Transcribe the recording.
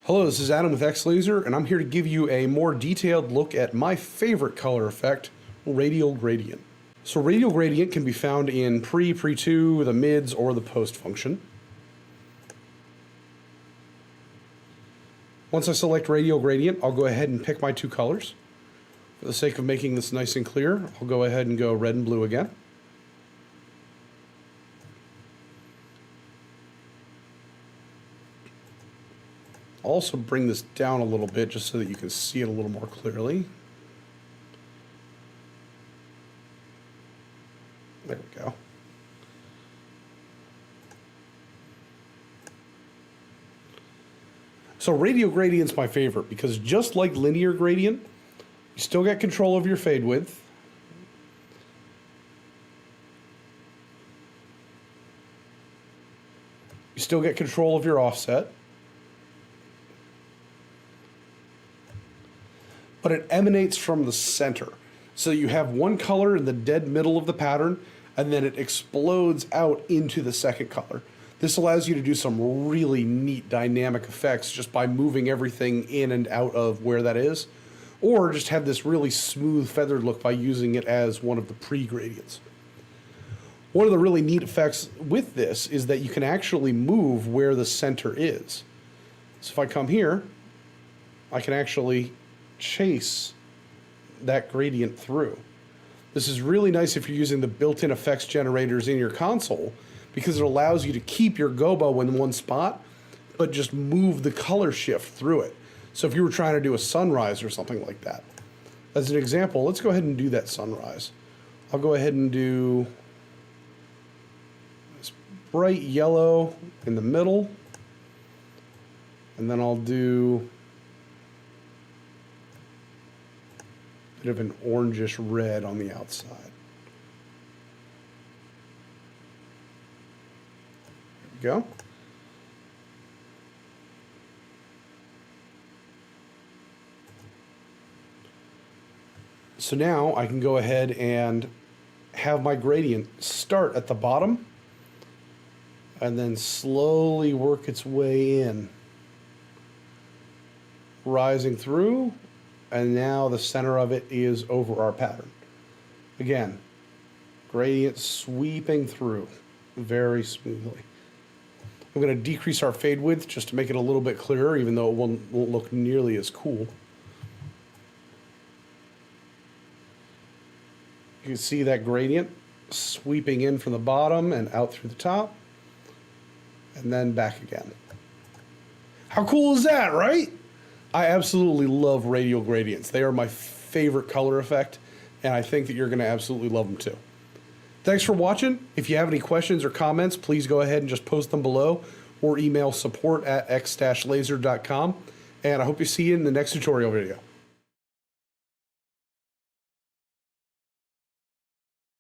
Hello, this is Adam with X Laser, and I'm here to give you a more detailed look at my favorite color effect, Radial Gradient. So Radial Gradient can be found in pre-2, the mids, or the post function. Once I select Radial Gradient, I'll go ahead and pick my two colors. For the sake of making this nice and clear, I'll go ahead and go red and blue again. I'll also bring this down a little bit just so that you can see it a little more clearly. There we go. So radial gradient's my favorite because just like linear gradient, you still get control of your fade width. You still get control of your offset. But it emanates from the center. So you have one color in the dead middle of the pattern, and then it explodes out into the second color. This allows you to do some really neat dynamic effects just by moving everything in and out of where that is, or just have this really smooth feathered look by using it as one of the pre-gradients. One of the really neat effects with this is that you can actually move where the center is. So if I come here, I can actually chase that gradient through. This is really nice if you're using the built-in effects generators in your console because it allows you to keep your gobo in one spot but just move the color shift through it. So if you were trying to do a sunrise or something like that. As an example, let's go ahead and do that sunrise. I'll go ahead and do this bright yellow in the middle, and then I'll do bit of an orangish red on the outside. There we go. So now I can go ahead and have my gradient start at the bottom and then slowly work its way in, rising through. And now the center of it is over our pattern. Again, gradient sweeping through very smoothly. I'm going to decrease our fade width just to make it a little bit clearer, even though it won't look nearly as cool. You can see that gradient sweeping in from the bottom and out through the top, and then back again. How cool is that, right? I absolutely love radial gradients. They are my favorite color effect, and I think that you're going to absolutely love them too. Thanks for watching. If you have any questions or comments, please go ahead and just post them below or email support@x-laser.com, and I hope to see you in the next tutorial video.